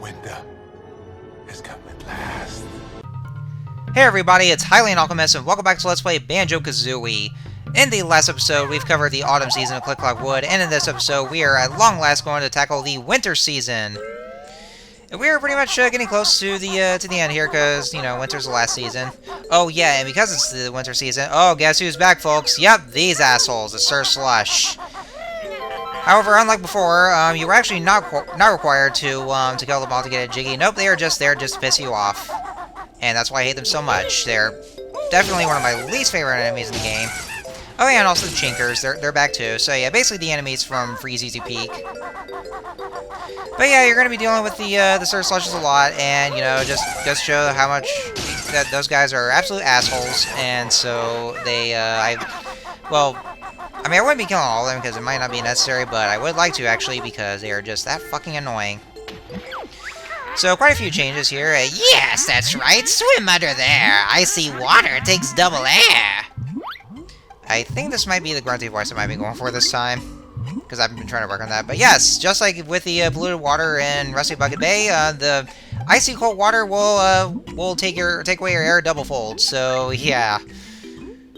Winter has come at last. Hey everybody, it's Hylian Alchemist, and welcome back to Let's Play Banjo-Kazooie. In the last episode, we've covered the autumn season of Click Clock Wood, and in this episode, we are at long last going to tackle the winter season. And we are pretty much getting close to the end here, because, you know, winter's the last season. Oh yeah, and because it's the winter season, oh, guess who's back, folks? Yep, these assholes, the Sir Slush. However, unlike before, you were actually not required to kill them all to get a Jiggy. Nope, they are just there just to piss you off. And that's why I hate them so much. They're definitely one of my least favorite enemies in the game. Oh yeah, and also the Chinkers, they're back too. So yeah, basically the enemies from Freeze Easy Peak. But yeah, you're gonna be dealing with the Sir Slushes a lot, and you know, just show how much that those guys are absolute assholes. And so they, I mean, I wouldn't be killing all of them because it might not be necessary, but I would like to actually because they are just that fucking annoying. So, quite a few changes here. Yes, that's right. Swim under there. Icy water takes double air. I think this might be the grunty voice I might be going for this time, because I've been trying to work on that. But yes, just like with the polluted water in Rusty Bucket Bay, the icy cold water will take away your air double fold. So yeah.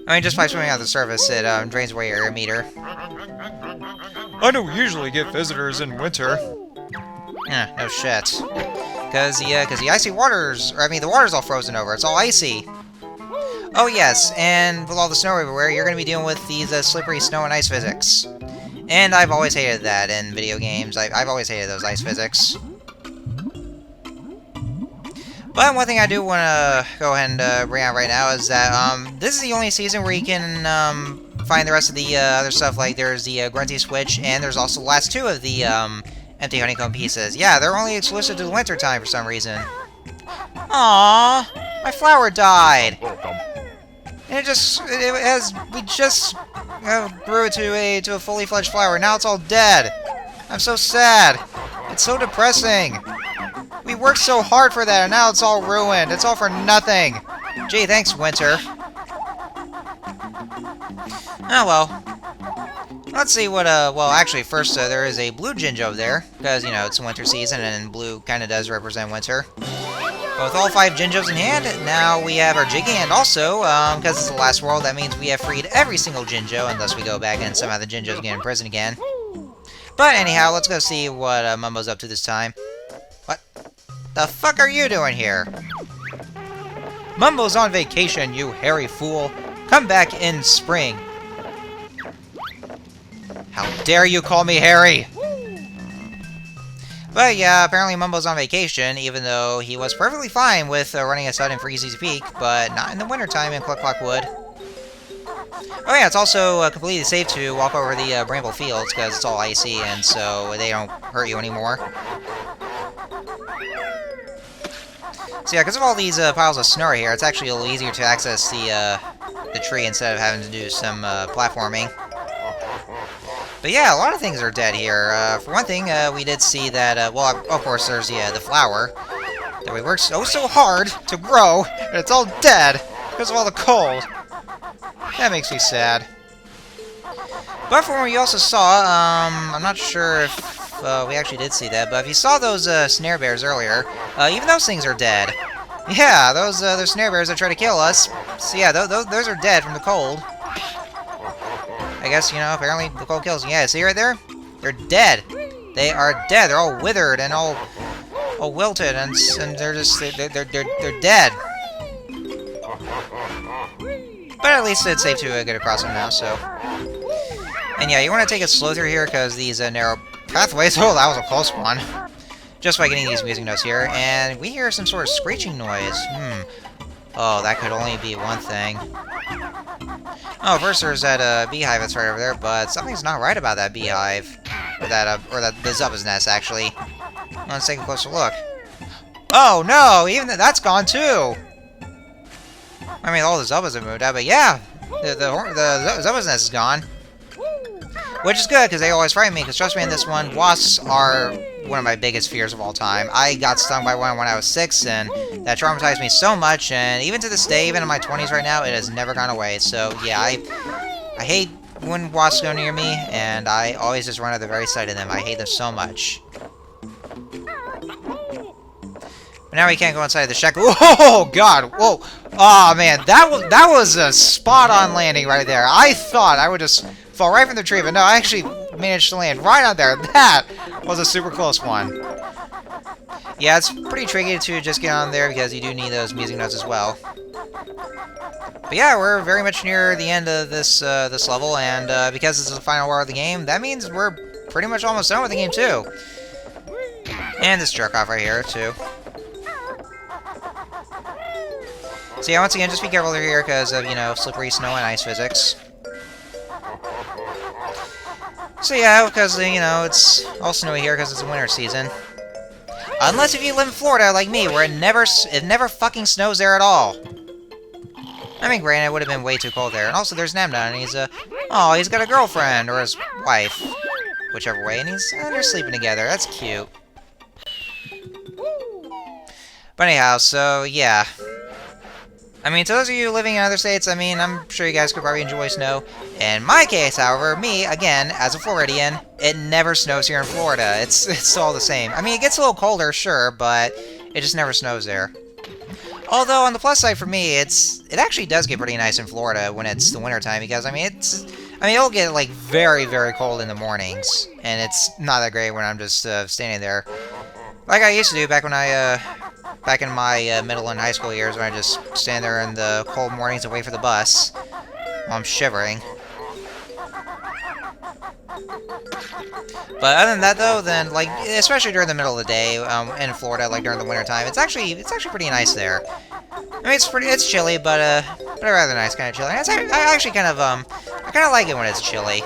I mean, just by swimming out the surface, it drains away your air meter. I don't usually get visitors in winter. Yeah, no shit. Because the icy waters, or I mean, the water's all frozen over. It's all icy. Oh yes, and with all the snow everywhere, you're going to be dealing with these slippery snow and ice physics. And I've always hated that in video games. I've always hated those ice physics. But one thing I do want to go ahead and bring out right now is that this is the only season where you can find the rest of the other stuff. Like there's the Grunty Switch, and there's also the last two of the empty honeycomb pieces. Yeah, they're only exclusive to the winter time for some reason. Aww, my flower died. And we just grew to a fully fledged flower. Now it's all dead. I'm so sad. It's so depressing. We worked so hard for that, and now it's all ruined. It's all for nothing. Gee, thanks, Winter. Oh, well. Let's see what, well, actually, first, there is a blue Jinjo over there, because, you know, it's winter season, and blue kind of does represent winter. But with all 5 Jinjos in hand, now we have our Jiggy, and also, because it's the last world, that means we have freed every single Jinjo, and thus we go back and somehow the Jinjos get in prison again. But anyhow, let's go see what Mumbo's up to this time. What the fuck are you doing here? Mumbo's on vacation, you hairy fool. Come back in spring. How dare you call me hairy? But yeah, apparently Mumbo's on vacation, even though he was perfectly fine with running a sudden Freeze Easy Peak, but not in the wintertime in Click Clock Wood. Oh yeah, it's also completely safe to walk over the Bramble Fields, because it's all icy, and so they don't hurt you anymore. So yeah, because of all these piles of snow here, it's actually a little easier to access the tree instead of having to do some platforming. But yeah, a lot of things are dead here. For one thing, we did see that, well, of course, there's the flower that we worked so hard to grow, and it's all dead because of all the cold. That makes me sad. But from what you also saw, I'm not sure if we actually did see that, but if you saw those snare bears earlier, even those things are dead. Yeah, those snare bears that try to kill us. So yeah, those are dead from the cold. I guess, you know, apparently the cold kills them. Yeah, see right there? They're dead. They are dead. They're all withered and all wilted, and they're just they're dead. But at least it's safe to get across them now. So, and yeah, you want to take it slow through here because these narrow pathways. Oh, that was a close one. Just by getting these music notes here, and we hear some sort of screeching noise. Oh, that could only be one thing. Oh, first there's that beehive that's right over there, but something's not right about that beehive, or the Zubba's nest actually. Let's take a closer look. Oh no, even that's gone too. I mean, all the Zubbas have moved out, but yeah, the Zubba's nest is gone, which is good because they always frighten me. Because trust me, in this one, wasps are one of my biggest fears of all time. I got stung by one when I was 6, and that traumatized me so much, and even to this day, even in my 20s right now, it has never gone away. So yeah, I hate when wasps go near me, and I always just run at the very sight of them. I hate them so much. But now we can't go inside the shack. Oh, God! Whoa! Oh, man, that was a spot-on landing right there. I thought I would just fall right from the tree, but no, I actually managed to land right on there. That was a super close one. Yeah, it's pretty tricky to just get on there because you do need those music notes as well. But yeah, we're very much near the end of this this level, and because this is the final war of the game, that means we're pretty much almost done with the game too. And this jerk-off right here, too. So yeah, once again, just be careful here because of, you know, slippery snow and ice physics. So yeah, because, you know, it's all snowy here because it's the winter season. Unless if you live in Florida like me, where it never fucking snows there at all. I mean, granted, it would have been way too cold there. And also, there's Namda, and he's he's got a girlfriend, or his wife. Whichever way, and they're sleeping together. That's cute. But anyhow, so, yeah. I mean, to those of you living in other states, I mean, I'm sure you guys could probably enjoy snow. In my case, however, me, again, as a Floridian, it never snows here in Florida. It's all the same. I mean, it gets a little colder, sure, but it just never snows there. Although, on the plus side for me, it actually does get pretty nice in Florida when it's the wintertime, because, I mean, it'll get, like, very, very cold in the mornings, and it's not that great when I'm just standing there. Like I used to do back when back in my middle and high school years, when I just stand there in the cold mornings and wait for the bus while I'm shivering. But other than that, though, then, like, especially during the middle of the day in Florida, like during the wintertime, it's actually pretty nice there. I mean, it's chilly, but a rather nice kind of chilly. I actually kind of like it when it's chilly.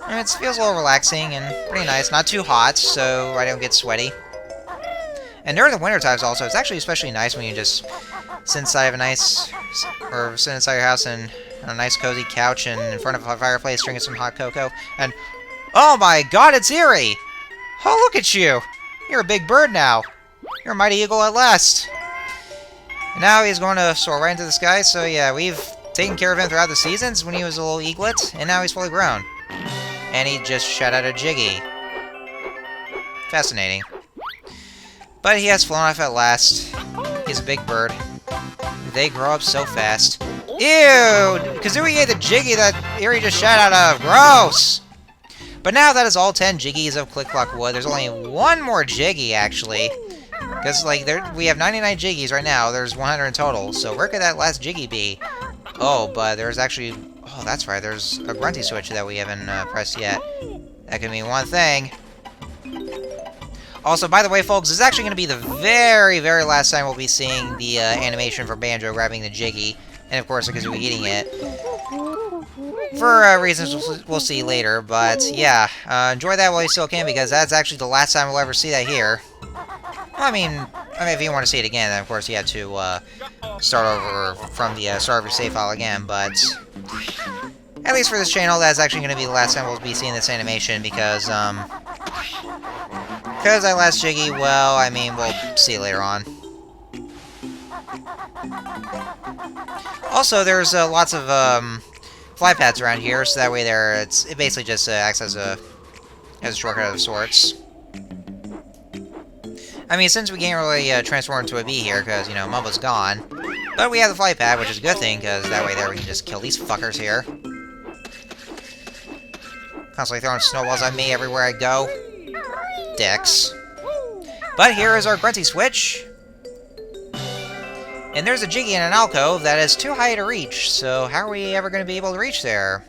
I mean, it feels a little relaxing and pretty nice. Not too hot, so I don't get sweaty. And during the winter times also, it's actually especially nice when you just sit inside of sit inside your house and on a nice cozy couch and in front of a fireplace drinking some hot cocoa. And, oh my god, it's Eerie! Oh, look at you! You're a big bird now. You're a mighty eagle at last. And now he's going to soar right into the sky, so yeah, we've taken care of him throughout the seasons when he was a little eaglet, and now he's fully grown. And he just shot out a Jiggy. Fascinating. But he has flown off at last. He's a big bird. They grow up so fast. Ew! Kazooie ate the Jiggy that Eerie just shot out of. Gross! But now that is all 10 Jiggies of Click Clock Wood. There's only one more Jiggy, actually. Because, like, we have 99 Jiggies right now. There's 100 in total. So where could that last Jiggy be? Oh, but there's actually... Oh, that's right. There's a Grunty switch that we haven't pressed yet. That could mean one thing. Also, by the way, folks, this is actually going to be the very, very last time we'll be seeing the animation for Banjo grabbing the Jiggy. And, of course, because we're eating it. For reasons we'll see later. But, yeah, enjoy that while you still can, because that's actually the last time we'll ever see that here. I mean, if you want to see it again, then, of course, you have to start over from the start of your save file again. But, at least for this channel, that's actually going to be the last time we'll be seeing this animation, because that last Jiggy, well, I mean, we'll see later on. Also, there's lots of fly pads around here, so that way it basically just acts as a shortcut of sorts. I mean, since we can't really transform into a bee here, because, you know, Mumbo's gone, but we have the fly pad, which is a good thing, because that way we can just kill these fuckers here. Constantly throwing snowballs at me everywhere I go. Dicks. But here is our Grunty switch. And there's a Jiggy in an alcove that is too high to reach, so how are we ever going to be able to reach there?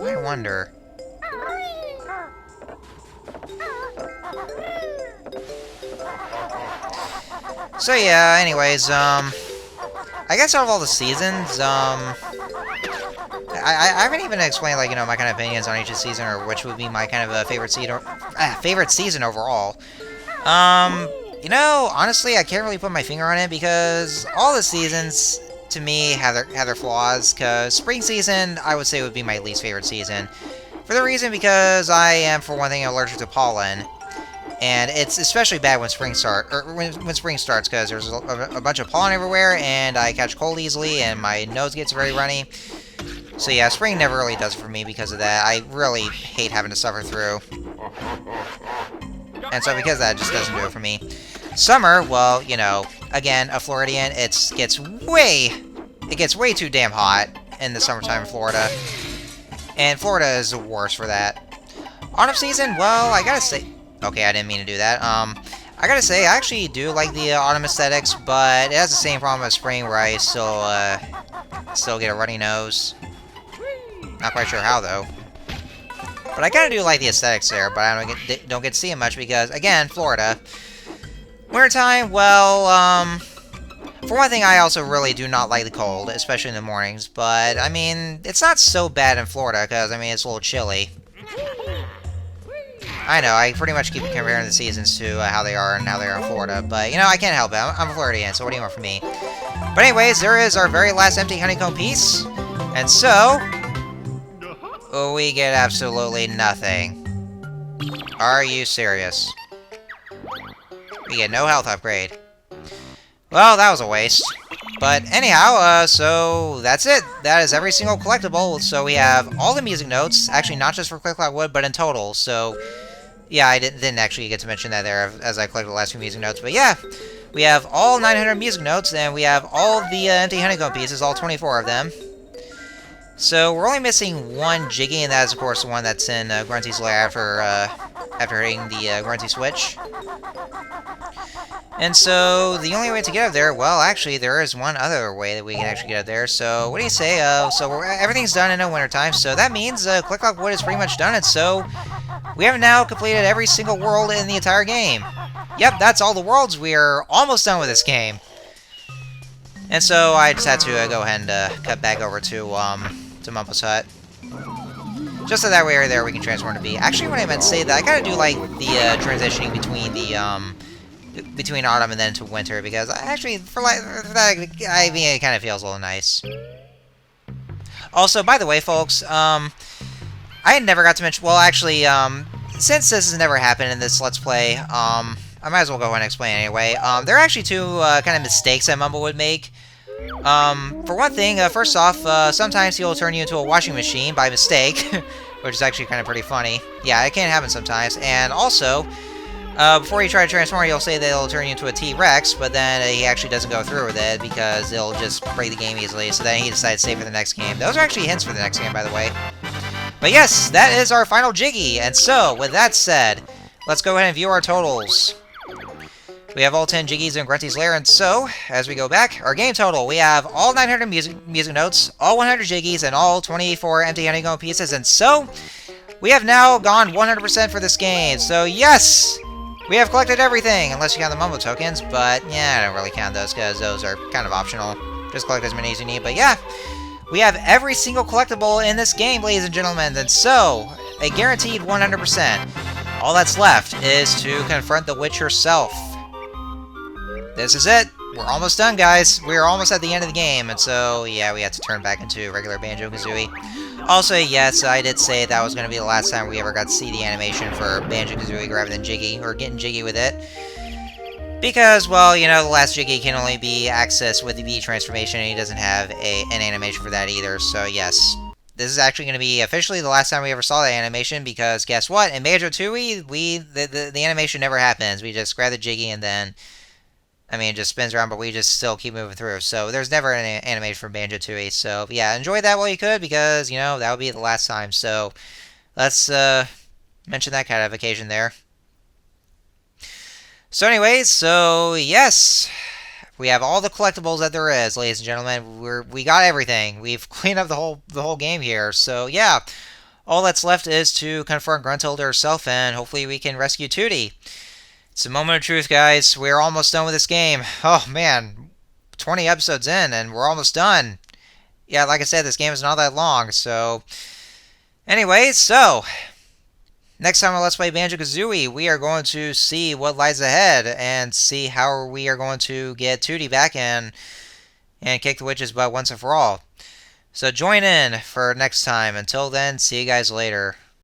I wonder. So yeah, anyways, I guess out of all the seasons, I haven't even explained, like, you know, my kind of opinions on each season, or which would be my kind of favorite season overall. You know, honestly, I can't really put my finger on it, because all the seasons, to me, have their flaws, because spring season, I would say, would be my least favorite season. For the reason because I am, for one thing, allergic to pollen. And it's especially bad when spring starts, because there's a bunch of pollen everywhere, and I catch cold easily, and my nose gets very runny. So yeah, spring never really does it for me because of that. I really hate having to suffer through. And so because of that, it just doesn't do it for me. Summer, well, you know, again, a Floridian, it gets way too damn hot in the summertime in Florida. And Florida is the worst for that. Autumn season, well, I gotta say... Okay, I didn't mean to do that. I gotta say, I actually do like the autumn aesthetics, but it has the same problem as spring where I still get a runny nose. Not quite sure how, though. But I kinda do like the aesthetics there, but I don't get to see it much because, again, Florida. Wintertime, well, for one thing, I also really do not like the cold, especially in the mornings, but, I mean, it's not so bad in Florida, because, I mean, it's a little chilly. I know, I pretty much keep comparing the seasons to how they are and how they are in Florida, but, you know, I can't help it. I'm a Floridian, so what do you want from me? But anyways, there is our very last empty honeycomb piece, and so... we get absolutely nothing. Are you serious? We get no health upgrade. Well, that was a waste. But anyhow, so that's it. That is every single collectible. So we have all the music notes, actually not just for Click Clock Wood, but in total. So yeah, I didn't actually get to mention that there as I collected the last few music notes. But yeah, we have all 900 music notes, and we have all the empty honeycomb pieces, all 24 of them. So we're only missing one Jiggy, and that is of course the one that's in Grunty's lair after hitting the Grunty switch. And so, the only way to get up there, well, actually, there is one other way that we can actually get up there. So, what do you say? Everything's done in the wintertime, so that means Click Clock Wood is pretty much done, and so we have now completed every single world in the entire game. Yep, that's all the worlds. We are almost done with this game. And so, I just had to go ahead and cut back over to Mumpo's hut. Just so that way right there we can transform to B. Actually, what I meant to say, that I kind of do like the transitioning between the, between autumn and then to winter, because actually, for that, I mean, it kind of feels a little nice. Also, by the way, folks, I never got to mention, well, actually, since this has never happened in this Let's Play, I might as well go ahead and explain anyway. There are actually two kind of mistakes that Mumbo would make. For one thing, first off, sometimes he'll turn you into a washing machine by mistake, which is actually kind of pretty funny. Yeah, it can happen sometimes. And also, before you try to transform, he'll say that it'll turn you into a T-Rex, but then he actually doesn't go through with it because it'll just break the game easily, so then he decides to save for the next game. Those are actually hints for the next game, by the way. But yes, that is our final Jiggy, and so, with that said, let's go ahead and view our totals. We have all 10 Jiggies in Grunty's lair, and so, as we go back, our game total, we have all 900 music notes, all 100 Jiggies, and all 24 empty honeycomb pieces, and so, we have now gone 100% for this game, so yes! We have collected everything, unless you count the Mumbo tokens, but yeah, I don't really count those, because those are kind of optional. Just collect as many as you need, but yeah, we have every single collectible in this game, ladies and gentlemen, and so, a guaranteed 100%. All that's left is to confront the witch herself. This is it. We're almost done, guys. We're almost at the end of the game, and so, yeah, we have to turn back into regular Banjo-Kazooie. Also, yes, I did say that was going to be the last time we ever got to see the animation for Banjo-Kazooie rather than Jiggy, or getting Jiggy with it. Because, well, you know, the last Jiggy can only be accessed with the V transformation, and he doesn't have an animation for that either, so yes. This is actually going to be officially the last time we ever saw that animation, because guess what? In Banjo-Tooie, the animation never happens. We just grab the Jiggy and then... I mean, it just spins around, but we just still keep moving through. So there's never an animation for Banjo-Tooie. So yeah, enjoy that while you could, because, you know, that would be the last time. So let's mention that kind of occasion there. So anyways, so yes, we have all the collectibles that there is, ladies and gentlemen. We got everything. We've cleaned up the whole game here. So yeah, all that's left is to confront Gruntilda herself, and hopefully we can rescue Tootie. It's a moment of truth, guys. We're almost done with this game. Oh, man. 20 episodes in, and we're almost done. Yeah, like I said, this game is not that long, so... Anyways, so... Next time on Let's Play Banjo-Kazooie, we are going to see what lies ahead, and see how we are going to get Tootie back and kick the witch's butt once and for all. So join in for next time. Until then, see you guys later.